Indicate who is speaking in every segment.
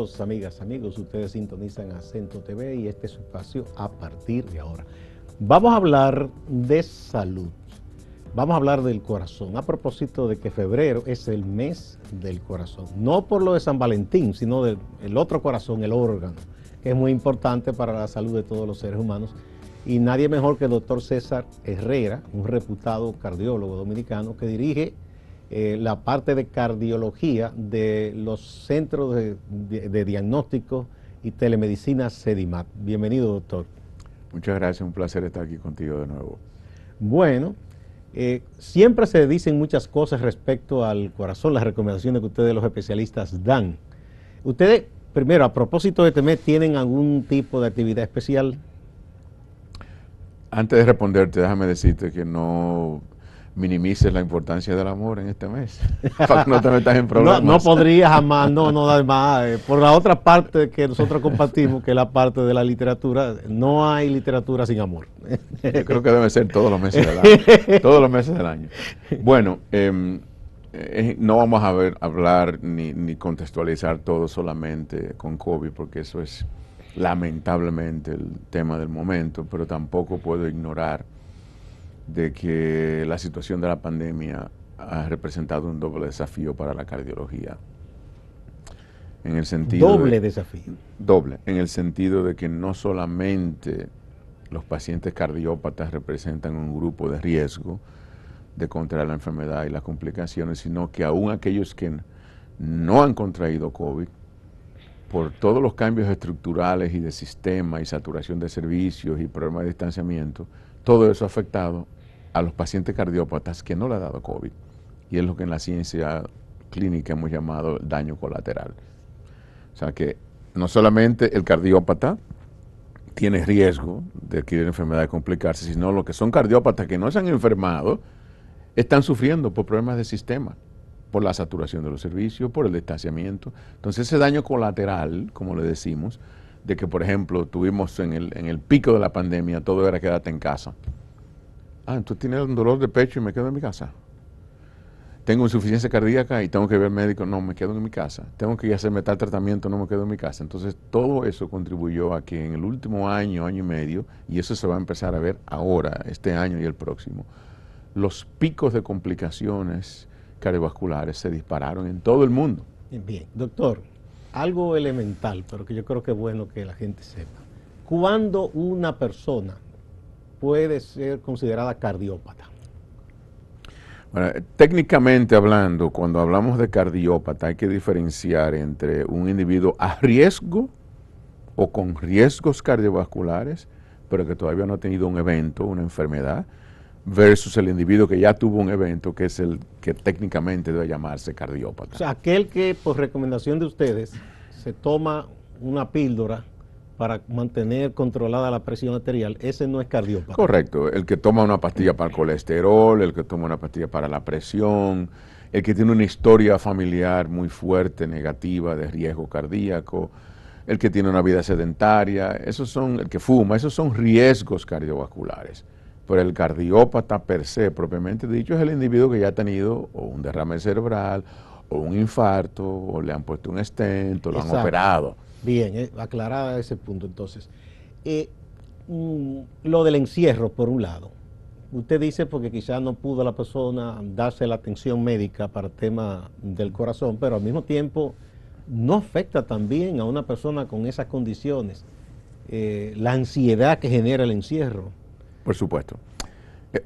Speaker 1: Amigos, amigas, amigos, ustedes sintonizan Acento TV y este es su espacio a partir de ahora. Vamos a hablar de salud, vamos a hablar del corazón, a propósito de que febrero es el mes del corazón. No por lo de San Valentín, sino del otro corazón, el órgano, que es muy importante para la salud de todos los seres humanos. Y nadie mejor que el doctor César Herrera, un reputado cardiólogo dominicano que dirige la parte de cardiología de los centros de diagnóstico y telemedicina CEDIMAT. Bienvenido, doctor.
Speaker 2: Muchas gracias, un placer estar aquí contigo de nuevo.
Speaker 1: Bueno, siempre se dicen muchas cosas respecto al corazón, las recomendaciones que ustedes los especialistas dan. Ustedes, primero, a propósito de este mes, ¿tienen algún tipo de actividad especial?
Speaker 2: Antes de responderte, déjame decirte que no minimices la importancia del amor en este mes, para que no te metas en problemas.
Speaker 1: No podría jamás, no, además, por la otra parte que nosotros compartimos, que es la parte de la literatura, no hay literatura sin amor.
Speaker 2: Yo creo que debe ser todos los meses del año, todos los meses del año. Bueno, no vamos a hablar ni contextualizar todo solamente con COVID, porque eso es lamentablemente el tema del momento, pero tampoco puedo ignorar de que la situación de la pandemia ha representado un doble desafío para la cardiología. En el sentido
Speaker 1: doble desafío.
Speaker 2: Doble, en el sentido de que no solamente los pacientes cardiópatas representan un grupo de riesgo de contraer la enfermedad y las complicaciones, sino que aún aquellos que no han contraído COVID, por todos los cambios estructurales y de sistema y saturación de servicios y problemas de distanciamiento, todo eso ha afectado a los pacientes cardiópatas que no le ha dado COVID. Y es lo que en la ciencia clínica hemos llamado daño colateral. O sea que no solamente el cardiópata tiene riesgo de adquirir enfermedad y complicarse, sino los que son cardiópatas que no se han enfermado están sufriendo por problemas de sistema, por la saturación de los servicios, por el distanciamiento. Entonces ese daño colateral, como le decimos, de que por ejemplo tuvimos en el pico de la pandemia, todo era quédate en casa. Entonces tienes un dolor de pecho y me quedo en mi casa. Tengo insuficiencia cardíaca y tengo que ver al médico, no, me quedo en mi casa. Tengo que hacerme tal tratamiento, no me quedo en mi casa. Entonces todo eso contribuyó a que en el último año, año y medio, y eso se va a empezar a ver ahora, este año y el próximo, los picos de complicaciones cardiovasculares se dispararon en todo el mundo.
Speaker 1: Bien, doctor, algo elemental, pero que yo creo que es bueno que la gente sepa. ¿Cuándo una persona puede ser considerada cardiópata?
Speaker 2: Bueno, técnicamente hablando, cuando hablamos de cardiópata hay que diferenciar entre un individuo a riesgo o con riesgos cardiovasculares, pero que todavía no ha tenido un evento, una enfermedad, versus el individuo que ya tuvo un evento, que es el que técnicamente debe llamarse cardiópata.
Speaker 1: O sea, aquel que por recomendación de ustedes se toma una píldora para mantener controlada la presión arterial, ese no es cardiópata.
Speaker 2: Correcto, el que toma una pastilla para el colesterol, el que toma una pastilla para la presión, el que tiene una historia familiar muy fuerte, negativa, de riesgo cardíaco, el que tiene una vida sedentaria, el que fuma, esos son riesgos cardiovasculares. Pero el cardiópata per se, propiamente dicho, es el individuo que ya ha tenido o un derrame cerebral, o un infarto, o le han puesto un stent, o lo han operado.
Speaker 1: Bien, aclarada ese punto entonces. Lo del encierro, por un lado. Usted dice porque quizás no pudo la persona darse la atención médica para el tema del corazón, pero al mismo tiempo no afecta también a una persona con esas condiciones la ansiedad que genera el encierro.
Speaker 2: Por supuesto.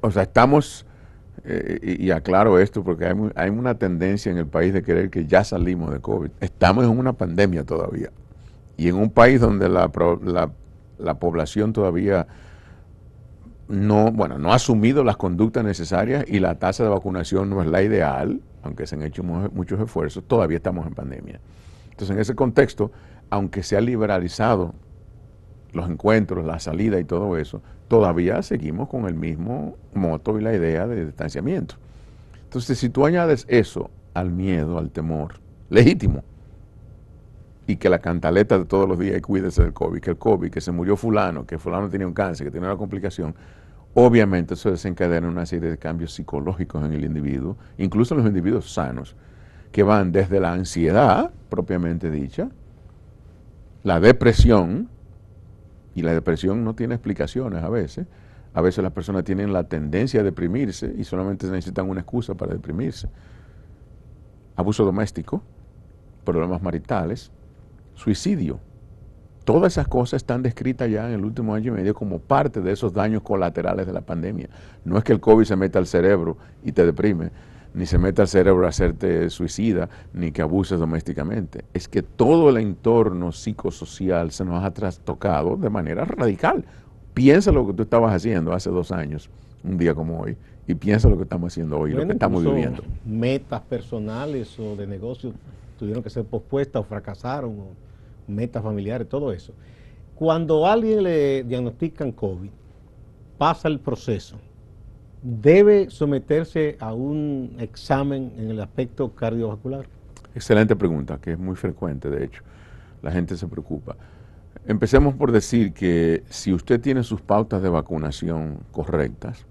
Speaker 2: O sea, estamos, y aclaro esto porque hay una tendencia en el país de creer que ya salimos de COVID. Estamos en una pandemia todavía. Y en un país donde la población todavía no ha asumido las conductas necesarias y la tasa de vacunación no es la ideal, aunque se han hecho muchos esfuerzos, todavía estamos en pandemia. Entonces, en ese contexto, aunque se ha liberalizado los encuentros, la salida y todo eso, todavía seguimos con el mismo moto y la idea de distanciamiento. Entonces, si tú añades eso al miedo, al temor, legítimo, y que la cantaleta de todos los días, y cuídese del COVID, que se murió fulano, que fulano tenía un cáncer, que tenía una complicación, obviamente eso desencadena una serie de cambios psicológicos en el individuo, incluso en los individuos sanos, que van desde la ansiedad, propiamente dicha, La depresión, y la depresión no tiene explicaciones a veces las personas tienen la tendencia a deprimirse y solamente necesitan una excusa para deprimirse. Abuso doméstico, problemas maritales, suicidio. Todas esas cosas están descritas ya en el último año y medio como parte de esos daños colaterales de la pandemia. No es que el COVID se meta al cerebro y te deprime, ni se meta al cerebro a hacerte suicida, ni que abuses domésticamente. Es que todo el entorno psicosocial se nos ha trastocado de manera radical. Piensa lo que tú estabas haciendo hace 2 años, un día como hoy, y piensa lo que estamos haciendo hoy, lo que estamos viviendo.
Speaker 1: Metas personales o de negocios tuvieron que ser pospuestas o fracasaron, o metas familiares, todo eso. Cuando a alguien le diagnostican COVID, pasa el proceso, ¿debe someterse a un examen en el aspecto cardiovascular?
Speaker 2: Excelente pregunta, que es muy frecuente, de hecho. La gente se preocupa. Empecemos por decir que si usted tiene sus pautas de vacunación correctas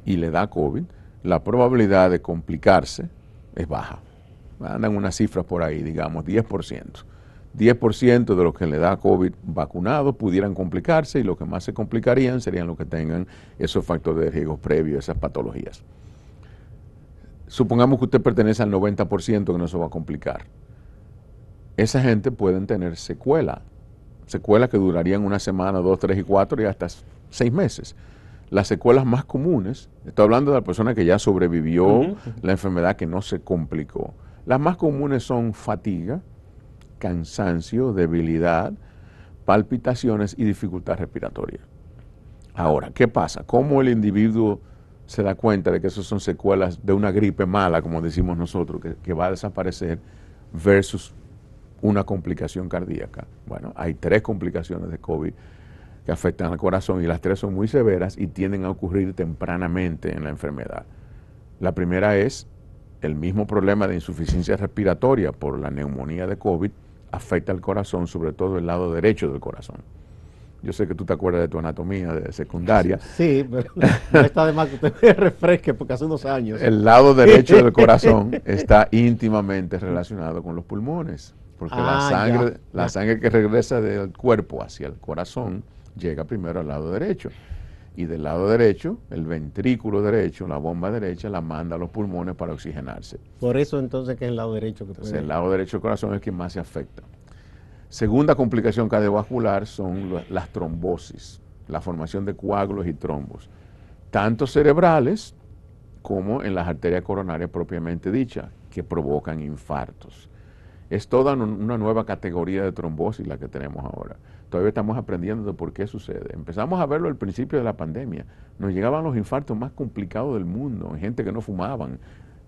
Speaker 2: y le da COVID, la probabilidad de complicarse es baja. Andan unas cifras por ahí, digamos, 10%. 10% de los que le da COVID vacunados pudieran complicarse y los que más se complicarían serían los que tengan esos factores de riesgo previos, esas patologías. Supongamos que usted pertenece al 90% que no se va a complicar. Esa gente puede tener secuelas que durarían 1 semana, 2, 3 y 4 y hasta 6 meses. Las secuelas más comunes, estoy hablando de la persona que ya sobrevivió la enfermedad, que no se complicó. Las más comunes son fatiga, cansancio, debilidad, palpitaciones y dificultad respiratoria. Ahora, ¿qué pasa? ¿Cómo el individuo se da cuenta de que esas son secuelas de una gripe mala, como decimos nosotros, que va a desaparecer, versus una complicación cardíaca? Bueno, hay 3 complicaciones de COVID que afectan al corazón y las 3 son muy severas y tienden a ocurrir tempranamente en la enfermedad. La primera es el mismo problema de insuficiencia respiratoria por la neumonía de COVID afecta al corazón, sobre todo el lado derecho del corazón. Yo sé que tú te acuerdas de tu anatomía de secundaria.
Speaker 1: Sí, pero no está de más que usted me refresque porque hace unos años.
Speaker 2: El lado derecho del corazón está íntimamente relacionado con los pulmones, porque la sangre que regresa del cuerpo hacia el corazón llega primero al lado derecho. Y del lado derecho, el ventrículo derecho, la bomba derecha, la manda a los pulmones para oxigenarse.
Speaker 1: Por eso entonces que es el lado derecho que
Speaker 2: Entonces, el lado derecho del corazón es quien más se afecta. Segunda complicación cardiovascular son las trombosis, la formación de coágulos y trombos, tanto cerebrales como en las arterias coronarias propiamente dichas, que provocan infartos. Es toda una nueva categoría de trombosis la que tenemos ahora. Todavía estamos aprendiendo de por qué sucede. Empezamos a verlo al principio de la pandemia. Nos llegaban los infartos más complicados del mundo, en gente que no fumaban,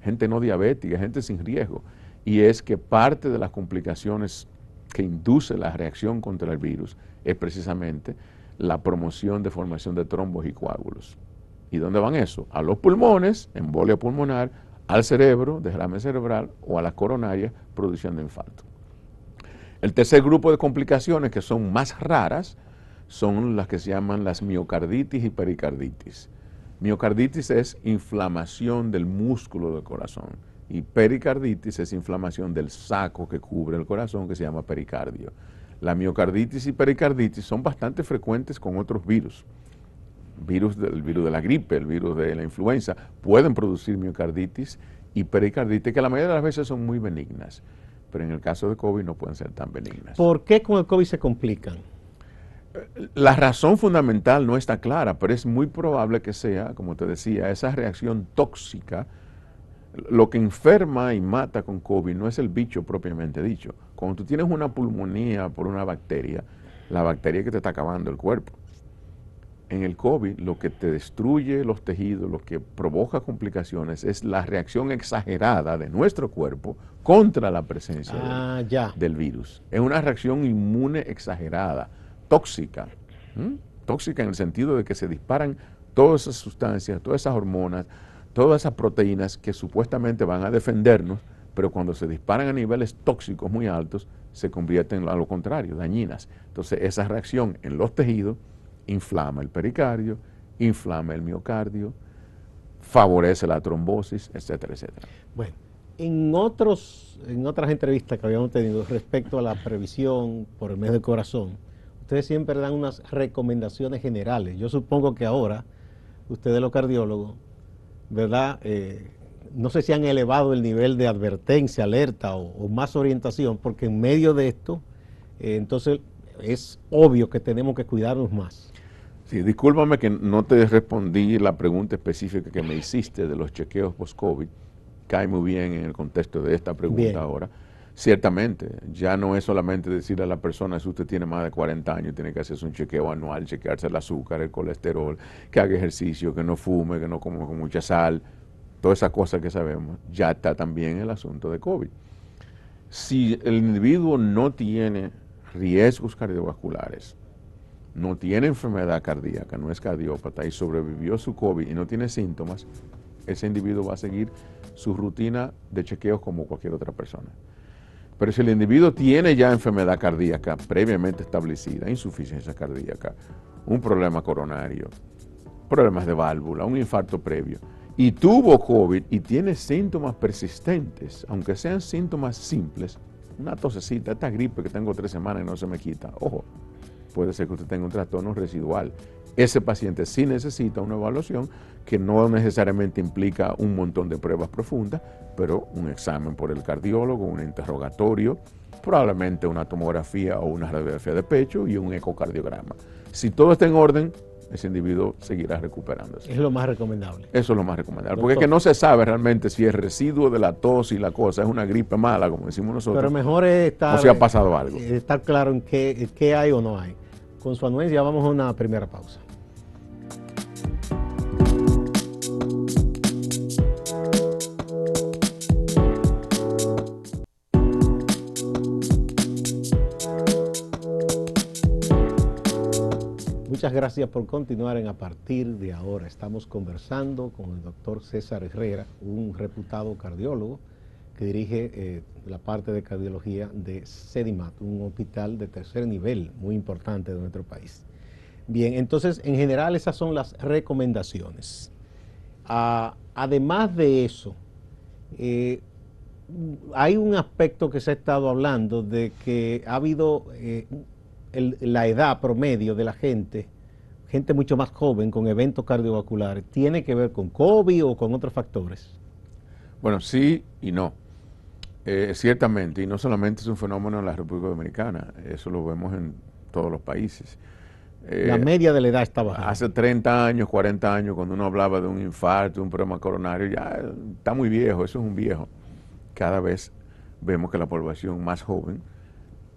Speaker 2: gente no diabética, gente sin riesgo. Y es que parte de las complicaciones que induce la reacción contra el virus es precisamente la promoción de formación de trombos y coágulos. ¿Y dónde van eso? A los pulmones, embolia pulmonar, al cerebro, derrame cerebral, o a las coronarias, producción de infarto. El tercer grupo de complicaciones, que son más raras, son las que se llaman las miocarditis y pericarditis. Miocarditis es inflamación del músculo del corazón y pericarditis es inflamación del saco que cubre el corazón, que se llama pericardio. La miocarditis y pericarditis son bastante frecuentes con otros virus. El virus de la gripe, el virus de la influenza, pueden producir miocarditis y pericarditis, que la mayoría de las veces son muy benignas, pero en el caso de COVID no pueden ser tan benignas.
Speaker 1: ¿Por qué con el COVID se complican?
Speaker 2: La razón fundamental no está clara, pero es muy probable que sea, como te decía, esa reacción tóxica. Lo que enferma y mata con COVID no es el bicho propiamente dicho. Cuando tú tienes una pulmonía por una bacteria, la bacteria que te está acabando el cuerpo. En el COVID, lo que te destruye los tejidos, lo que provoca complicaciones, es la reacción exagerada de nuestro cuerpo contra la presencia del virus. Es una reacción inmune exagerada, tóxica. Tóxica en el sentido de que se disparan todas esas sustancias, todas esas hormonas, todas esas proteínas que supuestamente van a defendernos, pero cuando se disparan a niveles tóxicos muy altos, se convierten a lo contrario, dañinas. Entonces, esa reacción en los tejidos inflama el pericardio, inflama el miocardio, favorece la trombosis, etcétera, etcétera.
Speaker 1: Bueno, En otras entrevistas que habíamos tenido respecto a la previsión por el mes del corazón, ustedes siempre dan unas recomendaciones generales. Yo supongo que ahora, ustedes los cardiólogos, ¿verdad? No sé si han elevado el nivel de advertencia, alerta o más orientación, porque en medio de esto, entonces es obvio que tenemos que cuidarnos más.
Speaker 2: Sí, discúlpame que no te respondí la pregunta específica que me hiciste de los chequeos post-COVID. Cae muy bien en el contexto de esta pregunta
Speaker 1: Bien.
Speaker 2: ahora. Ciertamente, ya no es solamente decirle a la persona, si usted tiene más de 40 años, tiene que hacerse un chequeo anual, chequearse el azúcar, el colesterol, que haga ejercicio, que no fume, que no coma con mucha sal, todas esas cosas que sabemos. Ya está también el asunto de COVID. Si el individuo no tiene riesgos cardiovasculares, no tiene enfermedad cardíaca, no es cardiópata y sobrevivió su COVID y no tiene síntomas, ese individuo va a seguir su rutina de chequeos como cualquier otra persona. Pero si el individuo tiene ya enfermedad cardíaca previamente establecida, insuficiencia cardíaca, un problema coronario, problemas de válvula, un infarto previo, y tuvo COVID y tiene síntomas persistentes, aunque sean síntomas simples, una tosecita, esta gripe que tengo 3 semanas y no se me quita, ojo, puede ser que usted tenga un trastorno residual. Ese paciente sí necesita una evaluación que no necesariamente implica un montón de pruebas profundas, pero un examen por el cardiólogo, un interrogatorio, probablemente una tomografía o una radiografía de pecho y un ecocardiograma. Si todo está en orden, ese individuo seguirá recuperándose.
Speaker 1: Es lo más recomendable.
Speaker 2: Eso es lo más recomendable,
Speaker 1: Doctor,
Speaker 2: porque es que no se sabe realmente si es residuo de la tos y la cosa, es una gripe mala, como decimos nosotros.
Speaker 1: Pero mejor es estar,
Speaker 2: o si ha pasado algo.
Speaker 1: Estar claro en qué hay o no hay. Con su anuencia vamos a una primera pausa. Muchas gracias por continuar en A Partir de Ahora. Estamos conversando con el doctor César Herrera, un reputado cardiólogo que dirige la parte de cardiología de CEDIMAT, un hospital de tercer nivel muy importante de nuestro país. Bien, entonces, en general esas son las recomendaciones. Además de eso, hay un aspecto que se ha estado hablando de que ha habido la edad promedio de la gente mucho más joven con eventos cardiovasculares. ¿Tiene que ver con COVID o con otros factores?
Speaker 2: Bueno, sí y no. Ciertamente, y no solamente es un fenómeno en la República Dominicana, eso lo vemos en todos los países.
Speaker 1: La media de la edad está bajando.
Speaker 2: Hace 30 años, 40 años, cuando uno hablaba de un infarto, un problema coronario, ya está muy viejo, eso es un viejo. Cada vez vemos que la población más joven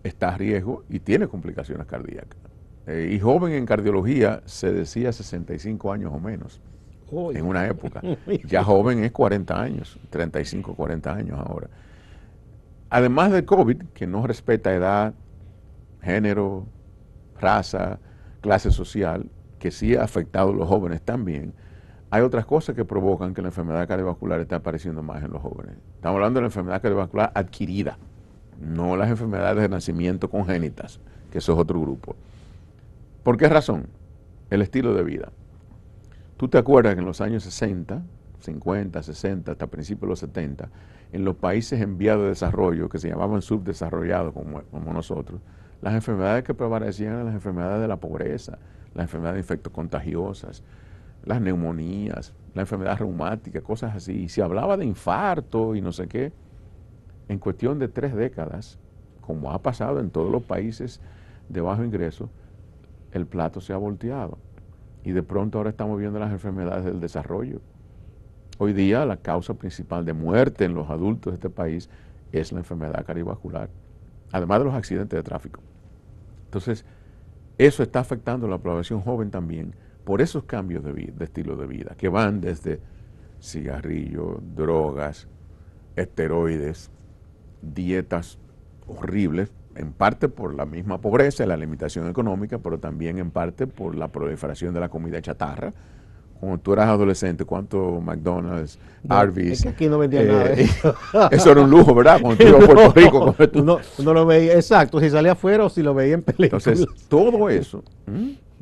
Speaker 2: está a riesgo y tiene complicaciones cardíacas. Y joven en cardiología se decía 65 años o menos, en una época. Ya joven es 40 años, 35, 40 años ahora. Además del COVID, que no respeta edad, género, raza, clase social, que sí ha afectado a los jóvenes también, hay otras cosas que provocan que la enfermedad cardiovascular esté apareciendo más en los jóvenes. Estamos hablando de la enfermedad cardiovascular adquirida, no las enfermedades de nacimiento congénitas, que eso es otro grupo. ¿Por qué razón? El estilo de vida. Tú te acuerdas que en los años 60, 50, 60, hasta principios de los 70, en los países en vía de desarrollo, que se llamaban subdesarrollados como nosotros, las enfermedades que prevalecían eran las enfermedades de la pobreza, las enfermedades de infectos contagiosas, las neumonías, la enfermedad reumática, cosas así. Y se hablaba de infarto y no sé qué. En cuestión de 3 décadas, como ha pasado en todos los países de bajo ingreso, el plato se ha volteado. Y de pronto ahora estamos viendo las enfermedades del desarrollo. Hoy día la causa principal de muerte en los adultos de este país es la enfermedad cardiovascular, además de los accidentes de tráfico. Entonces, eso está afectando a la población joven también por esos cambios de estilo de vida, que van desde cigarrillo, drogas, esteroides, dietas horribles, en parte por la misma pobreza y la limitación económica, pero también en parte por la proliferación de la comida chatarra. Cuando tú eras adolescente, ¿cuánto McDonald's, Arby's?
Speaker 1: Es que aquí no vendían nada de eso.
Speaker 2: Eso era un lujo, ¿verdad? Cuando tú ibas a Puerto Rico.
Speaker 1: No lo veía, exacto, si salía afuera o si lo veía en películas.
Speaker 2: Entonces,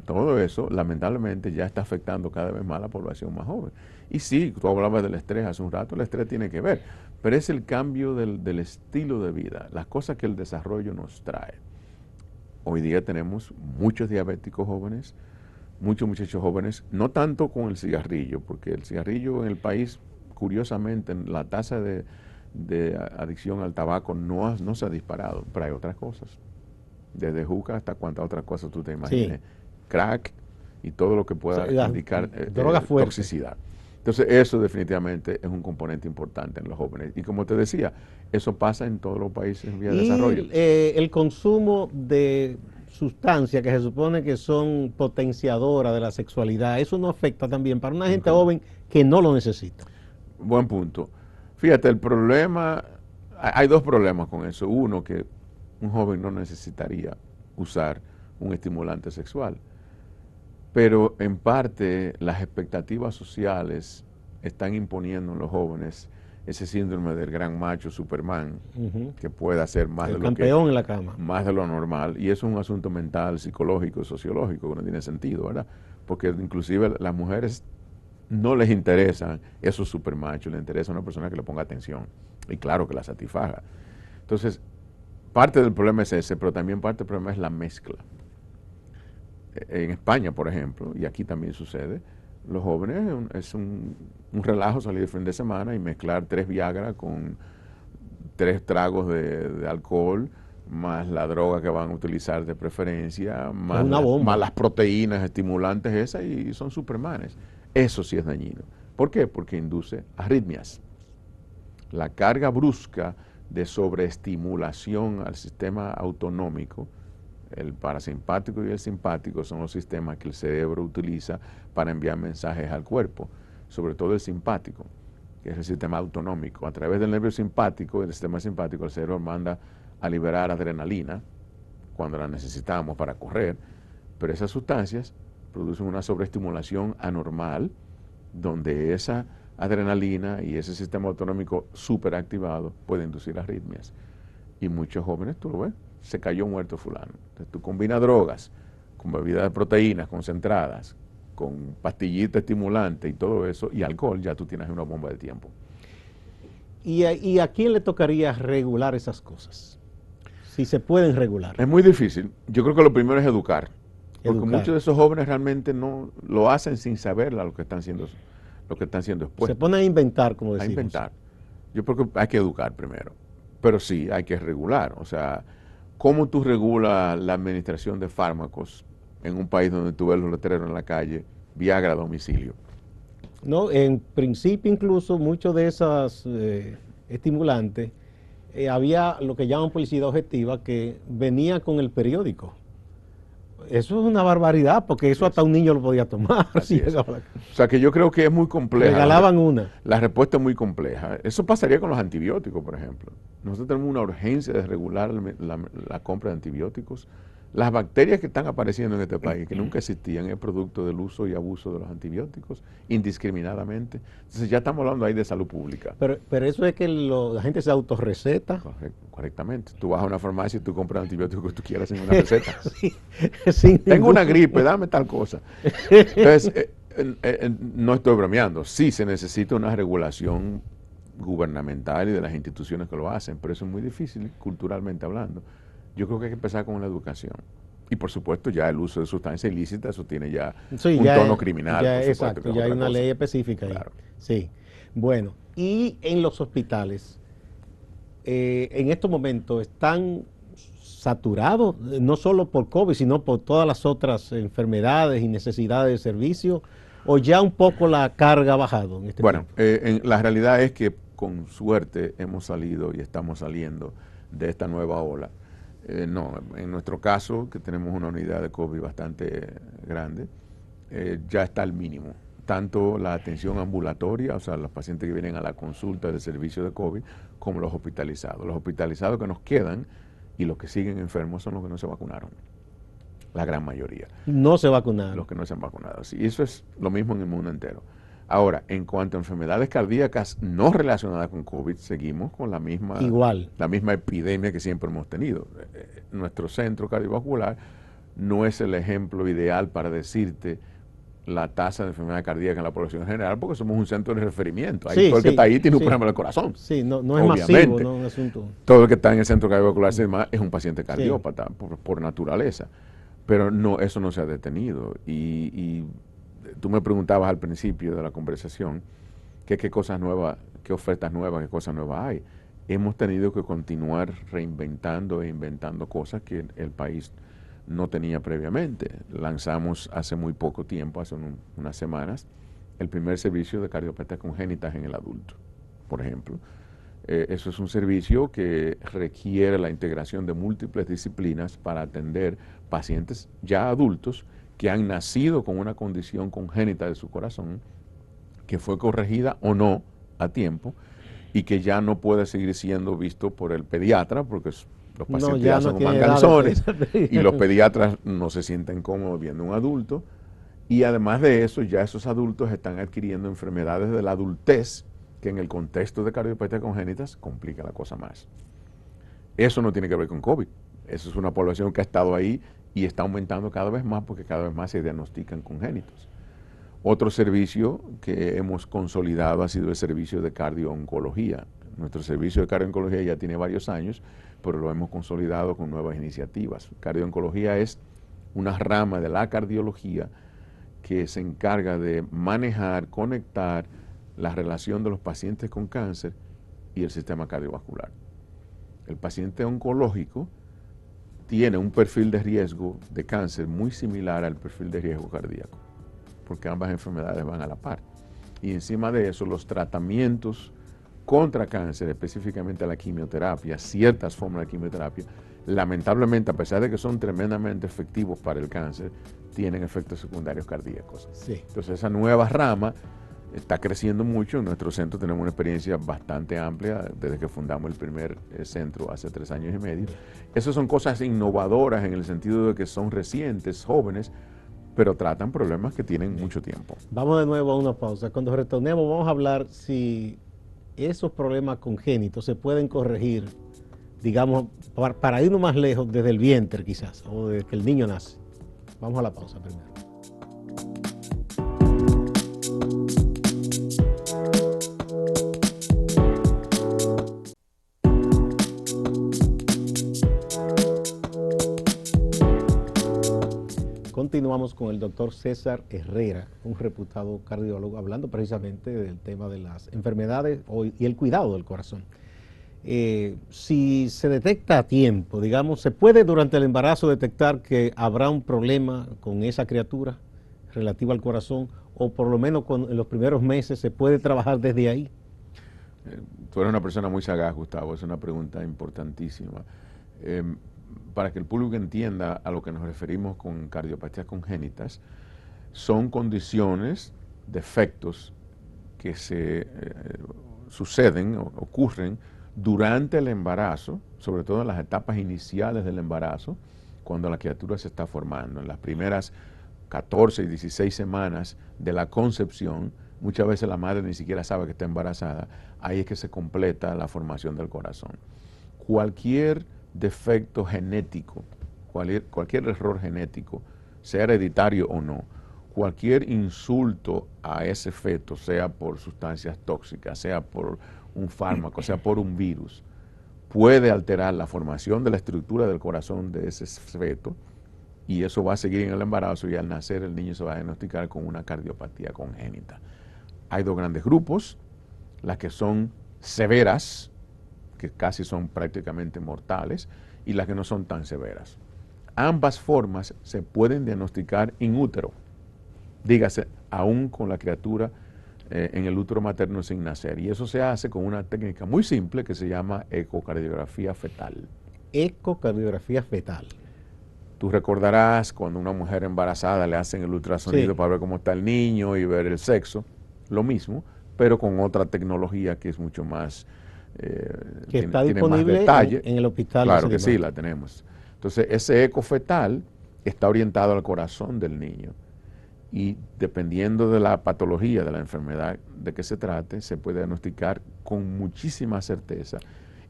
Speaker 2: todo eso, lamentablemente, ya está afectando cada vez más a la población más joven. Y sí, tú hablabas del estrés hace un rato, el estrés tiene que ver, pero es el cambio del estilo de vida, las cosas que el desarrollo nos trae. Hoy día tenemos muchos diabéticos jóvenes, muchos muchachos jóvenes, no tanto con el cigarrillo, porque el cigarrillo en el país, curiosamente, la tasa de adicción al tabaco no se ha disparado, pero hay otras cosas. Desde juca hasta cuantas otras cosas tú te imagines. Sí. Crack y todo lo que pueda indicar toxicidad. Entonces eso definitivamente es un componente importante en los jóvenes. Y como te decía, eso pasa en todos los países en vía de desarrollo.
Speaker 1: El consumo de sustancias que se supone que son potenciadoras de la sexualidad, ¿eso no afecta también para una gente joven que no lo necesita?
Speaker 2: Buen punto. Fíjate, el problema, hay dos problemas con eso. Uno, que un joven no necesitaría usar un estimulante sexual. Pero en parte las expectativas sociales están imponiendo en los jóvenes ese síndrome del gran macho Superman, que puede hacer más de lo
Speaker 1: campeón en la cama,
Speaker 2: más de lo normal, y eso es un asunto mental, psicológico, sociológico, que no tiene sentido, ¿verdad? Porque inclusive las mujeres no les interesan esos supermachos, les interesa una persona que le ponga atención y claro que la satisfaga. Entonces, parte del problema es ese, pero también parte del problema es la mezcla. En España, por ejemplo, y aquí también sucede, los jóvenes es un relajo salir de fin de semana y mezclar 3 Viagra con 3 tragos de alcohol, más la droga que van a utilizar de preferencia, más las proteínas estimulantes esas, y son supermanes. Eso sí es dañino. ¿Por qué? Porque induce arritmias. La carga brusca de sobreestimulación al sistema autonómico, el parasimpático y el simpático son los sistemas que el cerebro utiliza para enviar mensajes al cuerpo, sobre todo el simpático, que es el sistema autonómico. A través del nervio simpático, el sistema simpático, el cerebro manda a liberar adrenalina cuando la necesitamos para correr, pero esas sustancias producen una sobreestimulación anormal, donde esa adrenalina y ese sistema autonómico superactivado puede inducir arritmias. Y muchos jóvenes, tú lo ves, se cayó muerto fulano. Entonces tú combinas drogas con bebidas de proteínas concentradas, con pastillita estimulante y todo eso, y alcohol, ya tú tienes una bomba de tiempo.
Speaker 1: ¿Y a quién le tocaría regular esas cosas? Si se pueden regular.
Speaker 2: Es muy difícil. Yo creo que lo primero es educar. Porque muchos de esos jóvenes realmente no lo hacen sin saber lo que están siendo expuestos.
Speaker 1: Se ponen a inventar, como decimos.
Speaker 2: A inventar. Yo creo que hay que educar primero. Pero sí, hay que regular. O sea, ¿cómo tú regulas la administración de fármacos en un país donde tú ves los letreros en la calle, Viagra a domicilio?
Speaker 1: No, en principio incluso muchos de esas estimulantes, había lo que llaman publicidad objetiva que venía con el periódico. Eso es una barbaridad, porque eso hasta un niño lo podía tomar.
Speaker 2: Así es. O sea que yo creo que es muy compleja.
Speaker 1: Regalaban una.
Speaker 2: La respuesta es muy compleja. Eso pasaría con los antibióticos, por ejemplo. Nosotros tenemos una urgencia de regular la compra de antibióticos. Las bacterias que están apareciendo en este país, que nunca existían, es producto del uso y abuso de los antibióticos, indiscriminadamente. Entonces ya estamos hablando ahí de salud pública.
Speaker 1: Pero eso es que la gente se autorreceta.
Speaker 2: Correctamente. Tú vas a una farmacia y tú compras antibióticos que tú quieras sin una receta.
Speaker 1: Sí,
Speaker 2: tengo una gripe, dame tal cosa. Entonces, no estoy bromeando. Sí se necesita una regulación gubernamental y de las instituciones que lo hacen, pero eso es muy difícil culturalmente hablando. Yo creo que hay que empezar con la educación. Y por supuesto ya el uso de sustancias ilícitas, eso tiene ya un tono criminal.
Speaker 1: Ya, exacto, ya hay una ley específica ahí. Claro. Sí. Bueno, y en los hospitales, en estos momentos están saturados, no solo por COVID, sino por todas las otras enfermedades y necesidades de servicio, o ya un poco la carga ha bajado en este
Speaker 2: tiempo. La realidad es que con suerte hemos salido y estamos saliendo de esta nueva ola. No, en nuestro caso, que tenemos una unidad de COVID bastante grande, ya está al mínimo. Tanto la atención ambulatoria, o sea, los pacientes que vienen a la consulta del servicio de COVID, como los hospitalizados. Los hospitalizados que nos quedan y los que siguen enfermos son los que no se vacunaron. La gran mayoría.
Speaker 1: No se vacunaron.
Speaker 2: Los que no se han vacunado. Sí, eso es lo mismo en el mundo entero. Ahora, en cuanto a enfermedades cardíacas no relacionadas con COVID, seguimos con la misma epidemia que siempre hemos tenido. Nuestro centro cardiovascular no es el ejemplo ideal para decirte la tasa de enfermedad cardíaca en la población general porque somos un centro de referimiento. Ahí
Speaker 1: Sí,
Speaker 2: todo el que
Speaker 1: sí,
Speaker 2: está ahí tiene un
Speaker 1: sí.
Speaker 2: problema del corazón.
Speaker 1: Sí, no es
Speaker 2: Obviamente.
Speaker 1: masivo, no es un asunto.
Speaker 2: Todo el que está en el centro cardiovascular es un paciente
Speaker 1: Sí.
Speaker 2: cardiópata por naturaleza. Pero no, eso no se ha detenido. Y tú me preguntabas al principio de la conversación qué cosas nuevas, qué ofertas nuevas, qué cosas nuevas hay. Hemos tenido que continuar reinventando e inventando cosas que el país no tenía previamente. Lanzamos hace muy poco tiempo, hace unas semanas, el primer servicio de cardiopatías congénitas en el adulto, por ejemplo. Eso es un servicio que requiere la integración de múltiples disciplinas para atender pacientes ya adultos que han nacido con una condición congénita de su corazón, que fue corregida o no a tiempo y que ya no puede seguir siendo visto por el pediatra porque los pacientes ya son manganzones y los pediatras no se sienten cómodos viendo un adulto. Y además de eso, ya esos adultos están adquiriendo enfermedades de la adultez que en el contexto de cardiopatías congénitas complica la cosa más. Eso no tiene que ver con COVID. Eso es una población que ha estado ahí y está aumentando cada vez más porque cada vez más se diagnostican congénitos. Otro servicio que hemos consolidado ha sido el servicio de cardio-oncología. Nuestro servicio de cardio-oncología ya tiene varios años, pero lo hemos consolidado con nuevas iniciativas. Cardio-oncología es una rama de la cardiología que se encarga de manejar, conectar la relación de los pacientes con cáncer y el sistema cardiovascular. El paciente oncológico tiene un perfil de riesgo de cáncer muy similar al perfil de riesgo cardíaco, porque ambas enfermedades van a la par. Y encima de eso, los tratamientos contra cáncer, específicamente la quimioterapia, ciertas formas de quimioterapia, lamentablemente, a pesar de que son tremendamente efectivos para el cáncer, tienen efectos secundarios cardíacos.
Speaker 1: Sí.
Speaker 2: Entonces, esa nueva rama está creciendo mucho. En nuestro centro tenemos una experiencia bastante amplia desde que fundamos el primer centro hace 3 años y medio. Esas son cosas innovadoras en el sentido de que son recientes, jóvenes, pero tratan problemas que tienen mucho tiempo.
Speaker 1: Vamos de nuevo a una pausa. Cuando retornemos vamos a hablar si esos problemas congénitos se pueden corregir, digamos, para irnos más lejos, desde el vientre quizás, o desde que el niño nace. Vamos a la pausa primero. Continuamos con el doctor César Herrera, un reputado cardiólogo, hablando precisamente del tema de las enfermedades y el cuidado del corazón. Si se detecta a tiempo, digamos, ¿se puede durante el embarazo detectar que habrá un problema con esa criatura relativo al corazón? O por lo menos en los primeros meses se puede trabajar desde ahí.
Speaker 2: Tú eres una persona muy sagaz, Gustavo, es una pregunta importantísima. Para que el público entienda a lo que nos referimos con cardiopatías congénitas, son condiciones, defectos que se suceden o ocurren durante el embarazo, sobre todo en las etapas iniciales del embarazo, cuando la criatura se está formando. En las primeras 14 y 16 semanas de la concepción, muchas veces la madre ni siquiera sabe que está embarazada, ahí es que se completa la formación del corazón. Cualquier defecto genético, cualquier error genético, sea hereditario o no, cualquier insulto a ese feto, sea por sustancias tóxicas, sea por un fármaco, sea por un virus, puede alterar la formación de la estructura del corazón de ese feto y eso va a seguir en el embarazo y al nacer el niño se va a diagnosticar con una cardiopatía congénita. Hay 2 grandes grupos, las que son severas, que casi son prácticamente mortales, y las que no son tan severas. Ambas formas se pueden diagnosticar in útero, dígase, aún con la criatura en el útero materno sin nacer. Y eso se hace con una técnica muy simple que se llama ecocardiografía fetal.
Speaker 1: Ecocardiografía fetal.
Speaker 2: Tú recordarás cuando una mujer embarazada le hacen el ultrasonido para ver cómo está el niño y ver el sexo, lo mismo, pero con otra tecnología que es mucho más...
Speaker 1: que está disponible en el hospital.
Speaker 2: Claro que sí, la tenemos. Entonces, ese eco fetal está orientado al corazón del niño y dependiendo de la patología, de la enfermedad de que se trate, se puede diagnosticar con muchísima certeza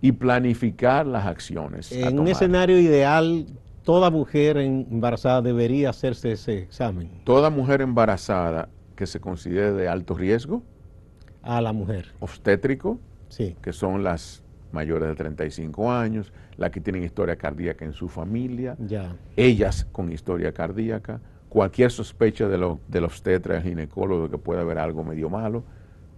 Speaker 2: y planificar las acciones.
Speaker 1: En un escenario ideal, toda mujer embarazada debería hacerse ese examen.
Speaker 2: Toda mujer embarazada que se considere de alto riesgo,
Speaker 1: A la mujer.
Speaker 2: obstétrico,
Speaker 1: Sí.
Speaker 2: que son las mayores de 35 años, las que tienen historia cardíaca en su familia,
Speaker 1: Ya.
Speaker 2: ellas con historia cardíaca, cualquier sospecha del obstetra, el ginecólogo de que pueda haber algo medio malo,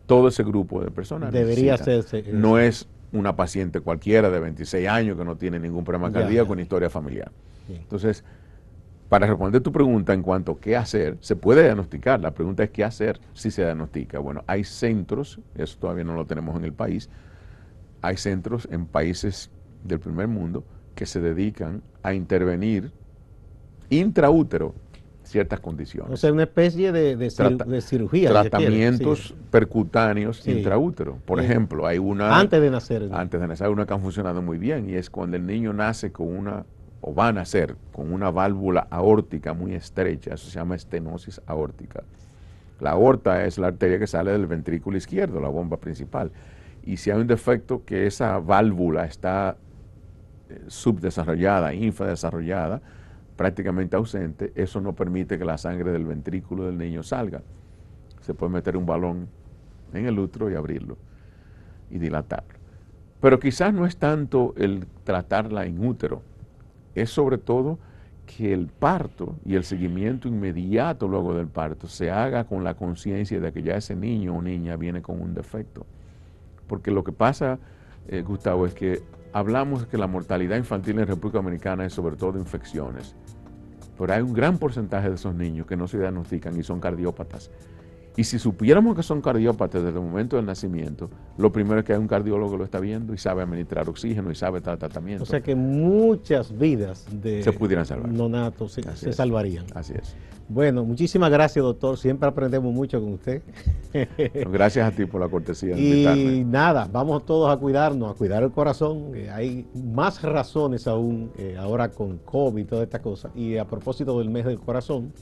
Speaker 2: todo ese grupo de personas
Speaker 1: Debería
Speaker 2: necesita.
Speaker 1: hacerse.
Speaker 2: No es una paciente cualquiera de 26 años que no tiene ningún problema
Speaker 1: Ya,
Speaker 2: cardíaco
Speaker 1: ya.
Speaker 2: con historia familiar.
Speaker 1: Bien.
Speaker 2: Entonces, para responder tu pregunta en cuanto a qué hacer, se puede diagnosticar. La pregunta es qué hacer si se diagnostica. Bueno, hay centros, eso todavía no lo tenemos en el país, hay centros en países del primer mundo que se dedican a intervenir intraútero ciertas condiciones.
Speaker 1: O sea, una especie de cirugía. si se quiere.
Speaker 2: Tratamientos
Speaker 1: Sí.
Speaker 2: percutáneos
Speaker 1: Sí.
Speaker 2: intraútero. Por ejemplo, hay una...
Speaker 1: Antes de nacer.
Speaker 2: Antes de nacer, hay una que han funcionado muy bien, y es cuando el niño nace con una, o va a nacer con una válvula aórtica muy estrecha, eso se llama estenosis aórtica. La aorta es la arteria que sale del ventrículo izquierdo, la bomba principal. Y si hay un defecto que esa válvula está subdesarrollada, infradesarrollada, prácticamente ausente, eso no permite que la sangre del ventrículo del niño salga. Se puede meter un balón en el útero y abrirlo y dilatarlo. Pero quizás no es tanto el tratarla in útero, es sobre todo que el parto y el seguimiento inmediato luego del parto se haga con la conciencia de que ya ese niño o niña viene con un defecto. Porque lo que pasa, Gustavo, es que hablamos de que la mortalidad infantil en República Dominicana es sobre todo de infecciones, pero hay un gran porcentaje de esos niños que no se diagnostican y son cardiópatas. Y si supiéramos que son cardiópatas desde el momento del nacimiento, lo primero es que hay un cardiólogo que lo está viendo y sabe administrar oxígeno y sabe dar tratamiento.
Speaker 1: O sea que muchas vidas de
Speaker 2: se pudieran salvar.
Speaker 1: Nonatos se salvarían.
Speaker 2: Así es.
Speaker 1: Bueno, muchísimas gracias, doctor. Siempre aprendemos mucho con usted.
Speaker 2: Gracias a ti por la cortesía de
Speaker 1: Y
Speaker 2: invitarme.
Speaker 1: nada, vamos todos a cuidarnos, a cuidar el corazón. Hay más razones aún ahora con COVID y todas estas cosas. Y a propósito del mes del corazón,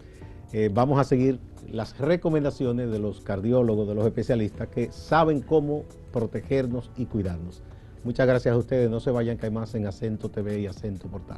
Speaker 1: vamos a seguir las recomendaciones de los cardiólogos, de los especialistas que saben cómo protegernos y cuidarnos. Muchas gracias a ustedes. No se vayan, que hay más en Acento TV y Acento Portal.